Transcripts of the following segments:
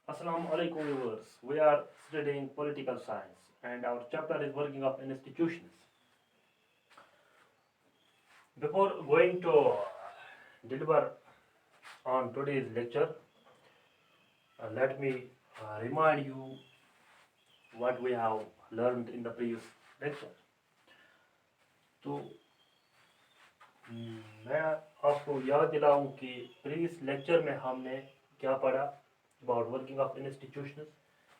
Assalamu alaikum viewers. We are studying political science and our chapter is working of institutions. Before going to deliver on today's lecture, let me remind you what we have learned in the previous lecture. तो मैं आपको याद दिलाऊं कि previous lecture में हमने क्या पढ़ा about working of institutions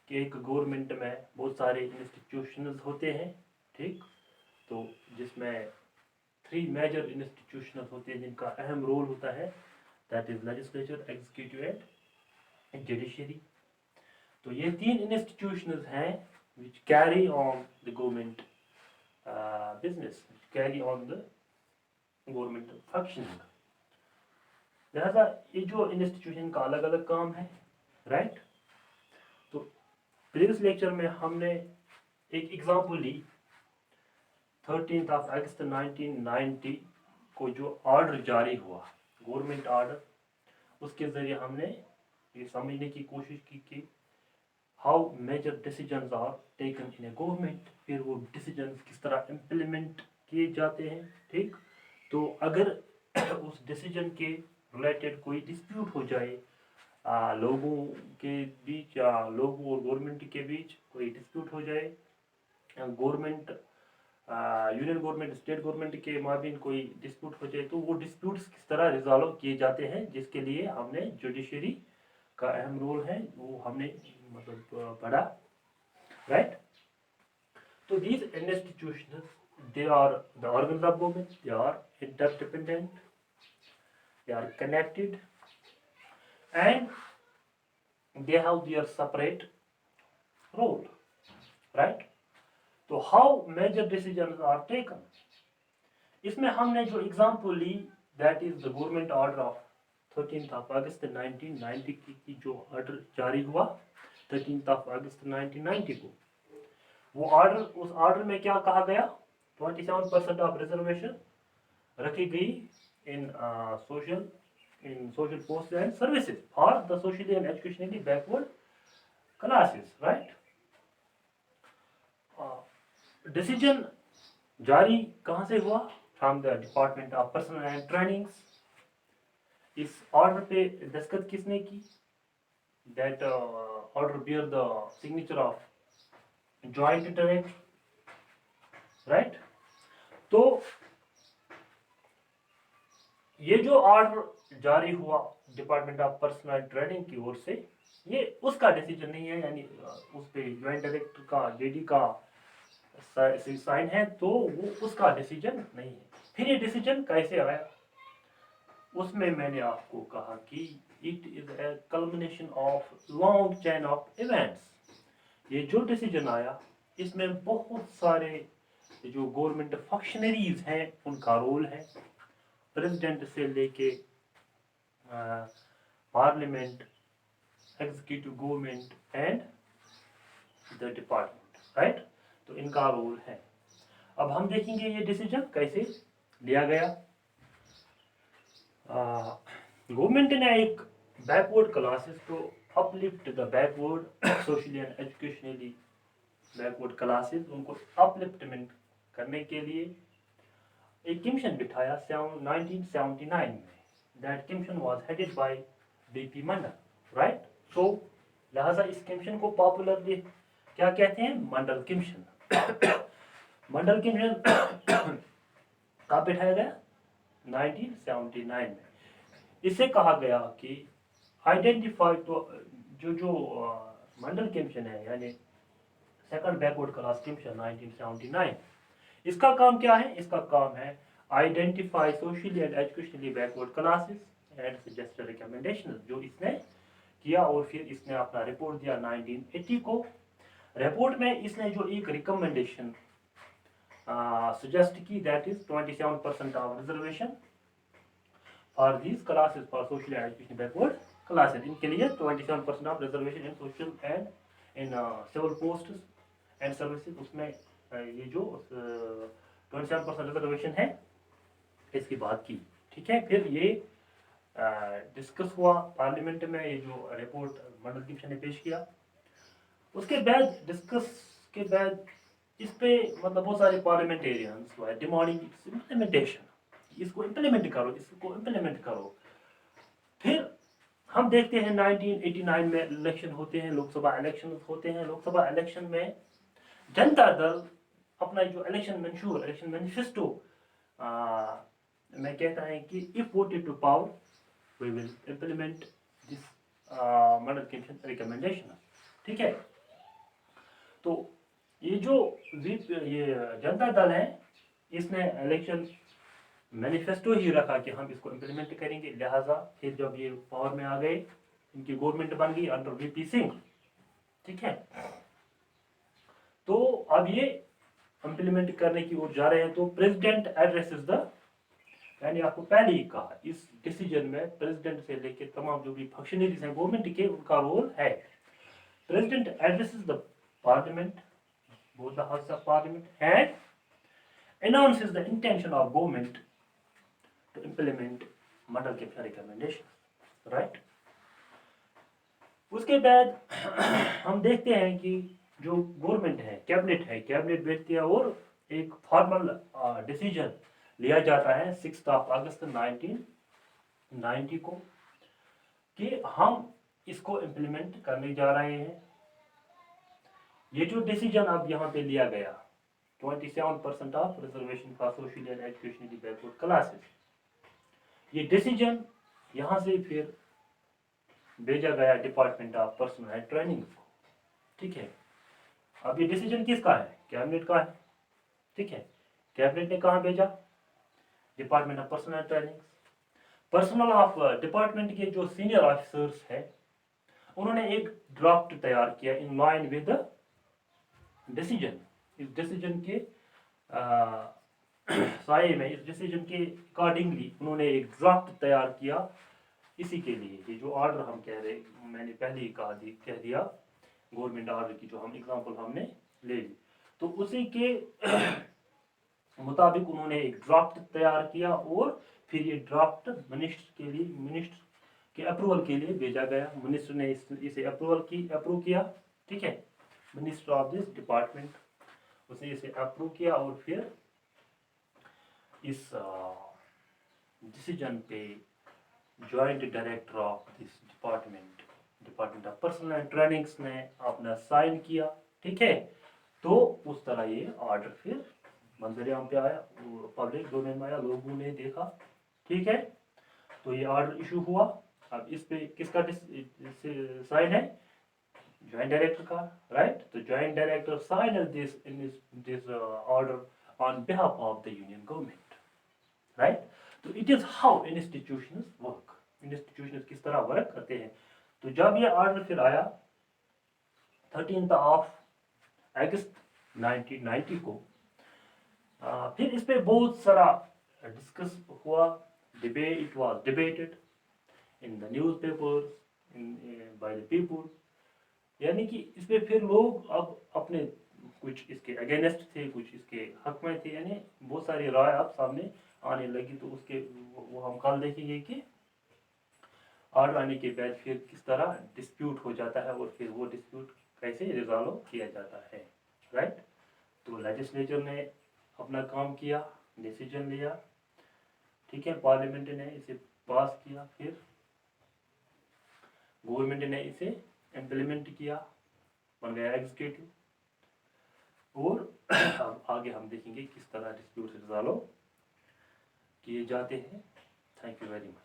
कि एक गवर्नमेंट में बहुत सारे इंस्टीट्यूशंस होते हैं, ठीक। तो जिसमें 3 मेजर इंस्टीट्यूशंस होते हैं जिनका अहम रोल होता है, that is legislature, executive and judiciary. तो ये 3 इंस्टीट्यूशंस हैं which carry on the government business, carry on the government functioning. लिहाजा ये जो इंस्टीट्यूशन का अलग अलग काम है, राइट। तो प्रीवियस लेक्चर में हमने एक एग्जांपल ली 13 अगस्त 1990 को जो ऑर्डर जारी हुआ, गवर्नमेंट ऑर्डर, उसके ज़रिए हमने ये समझने की कोशिश की कि how major decisions are taken in a government, फिर वो डिसीजंस किस तरह इम्प्लीमेंट किए जाते हैं, ठीक। तो अगर उस डिसीजन के रिलेटेड कोई डिस्प्यूट हो जाए, लोगों के बीच या लोगों और गवर्नमेंट के बीच कोई डिस्प्यूट हो जाए, government union government state government के माबीन कोई डिस्प्यूट हो जाए, तो वो डिस्प्यूट्स किस तरह रिजॉल्व किए जाते हैं, जिसके लिए हमने जुडिशरी का अहम रोल है वो हमने मतलब पढ़ा, राइट। तो these institutions, they are the organs of government, they are interdependent, they are connected, and they have their separate role, right. तो how major decisions are taken, इसमें हमने जो एग्जाम्पल ली that is the government order of 13 August 1990 की जो order जारी हुआ 13 August 1990 को, वो ऑर्डर, उस ऑर्डर में क्या कहा गया, 27% ऑफ रिजर्वेशन रखी गई in social post and services for the socially and educationally backward classes, right. Decision जारी कहाँ से हुआ, from the department of personal and trainings. इस ऑर्डर पे दस्तखत किसने की, that order bear the signature of joint director, right. तो ये जो ऑर्डर जारी हुआ डिपार्टमेंट ऑफ पर्सनल ट्रेनिंग की ओर से, ये उसका डिसीजन नहीं है, यानी उस पे ज्वाइंट डायरेक्टर का जेडी का साइन है, तो वो उसका डिसीजन नहीं है। फिर ये डिसीजन कैसे आया, उसमें मैंने आपको कहा कि it is a culmination of long chain of events. ये जो डिसीजन आया इसमें बहुत सारे जो गवर्नमेंट फंक्शनरीज हैं उनका रोल है, प्रेसिडेंट से लेके parliament, executive government and the department, right. तो इनका रोल है। अब हम देखेंगे ये डिसीजन कैसे लिया गया। गवर्नमेंट ने एक बैकवर्ड क्लासेस को uplift the backward socially and educationally backward classes, उनको अपलिफ्टमेंट करने के लिए एक कमीशन बिठाया 1979 में। That commission was headed by BP Mandal, right. So लिहाजा इस कमीशन को पॉपुलरली क्या कहते हैं, मंडल कमीशन। मंडल कमीशन कब बिठाया गया, 1979 में। इससे कहा गया कि आइडेंटिफाई, तो जो मंडल कमीशन है यानी सेकंड बैकवर्ड क्लास कमीशन 1979, इसका काम क्या है, इसका काम है identify socially and educationally backward classes and suggest recommendation, जो इसने किया। और फिर इसने अपना रिपोर्ट दिया 1980 को। रिपोर्ट में इसने जो एक रिकमेंडेशन सजेस्ट की, that is 27% of reservation for these classes for socially and educationally backward classes. इनके लिए 27% of reservation in social and in civil post and services, उसमें ये जो 27% रिजर्वेशन है इसकी बात की, ठीक है। फिर ये डिस्कस हुआ पार्लियामेंट में, ये जो रिपोर्ट मंडल कमीशन ने पेश किया। उसके बाद डिस्कस के बाद इस पे मतलब बहुत सारे पार्लियामेंटेरियंस डिमांडिंग इम्प्लीमेंटेशन, इसको इम्प्लीमेंट करो, इसको इम्प्लीमेंट करो। फिर हम देखते हैं 1989 में इलेक्शन होते हैं, लोकसभा इलेक्शन होते हैं। लोकसभा इलेक्शन में जनता दल अपना जो इलेक्शन मंशूर, इलेक्शन मैनिफेस्टो में कहता है कि if voted to power we will implement this Mandal commission recommendation. ठीक है, तो ये जो ये जनता दल है, इसने इलेक्शन मैनिफेस्टो ही रखा कि हम इसको इम्प्लीमेंट करेंगे। लिहाजा फिर जब ये पावर में आ गए, इनकी गवर्नमेंट बन गई अंडर वीपी सिंह। ठीक है, तो अब ये इम्प्लीमेंट करने की ओर जा रहे हैं। तो प्रेसिडेंट एड्रेसेस द, मैंने आपको पहले ही कहा, इस डिसीजन में प्रेसिडेंट से लेकर तमाम जो भी फंक्शनरीज हैं गवर्नमेंट के, उनका रोल है। President addresses the parliament, both the houses of parliament, and announces the intention of government to implement Mandal Commission recommendations, right? उसके बाद हम देखते हैं कि जो गवर्नमेंट है, कैबिनेट बैठती है और एक फॉर्मल डिसीजन लिया जाता है 6 अगस्त 1990 को कि हम इसको इम्प्लीमेंट करने जा रहे हैं। ये जो डिसीजन अब यहाँ पे लिया गया, 27% of reservation for social and educationally backward classes, ये डिसीजन यहाँ से फिर भेजा गया department of personal and training को। ठीक है, अब ये डिसीजन किसका है? कैबिनेट का है। ठीक है, कैबिनेट ने कहाँ भेजा? Department of personal and training. Personal of department के जो सीनियर ऑफिसर्स हैं, उन्होंने एक ड्राफ्ट तैयार किया इन लाइन विद डिसीजन। इस डिसीजन के साये में, इस डिसीजन के अकॉर्डिंगली उन्होंने एक ड्राफ्ट तैयार किया इसी के लिए। ये जो ऑर्डर हम कह रहे, मैंने पहले ही कह दिया गवर्नमेंट ऑर्डर की जो हम एग्जांपल हमने ले ली, तो उसी के मुताबिक उन्होंने एक ड्राफ्ट तैयार किया और फिर ये ड्राफ्ट मिनिस्टर के अप्रूवल के लिए भेजा गया। मिनिस्टर ने इसे अप्रूव किया। ठीक है, मिनिस्टर ऑफ दिस डिपार्टमेंट, उसने इसे अप्रूव किया और फिर इस डिसीजन पे joint director of this department of personal and trainings ने अपना साइन किया। ठीक है, तो उस तरह ये ऑर्डर फिर मंजर आम पे आया, पब्लिक डोमेन में आया, लोगों ने देखा। ठीक है, तो ये ऑर्डर इशू हुआ। अब इस पे किसका साइन है? जॉइंट डायरेक्टर का, राइट? तो joint director sign this order on behalf of the union government, right? तो it is how institutions work. Institutions किस तरह वर्क करते हैं। तो जब ये ऑर्डर फिर आया 13 अगस्त 1990 को, फिर इस पे बहुत सारा डिस्कस हुआ, it was debated in the newspapers by the people. यानी कि इस पे फिर लोग अब अपने कुछ इसके अगेंस्ट थे, कुछ इसके हक में थे, यानी बहुत सारी राय अब सामने आने लगी। तो उसके वो हम कल देखेंगे कि ऑर्डर आने के बाद फिर किस तरह डिस्प्यूट हो जाता है और फिर वो डिस्प्यूट कैसे रिजॉल्व किया जाता है, राइट? तो लेजिस्लेचर ने अपना काम किया, डिसीजन लिया। ठीक है, पार्लियामेंट ने इसे पास किया, फिर गवर्नमेंट ने इसे इम्प्लीमेंट किया, बन गया एग्जीक्यूटिव। और आगे हम देखेंगे किस तरह डिस्प्यूट रिजॉल्व किए जाते हैं। Thank you very much.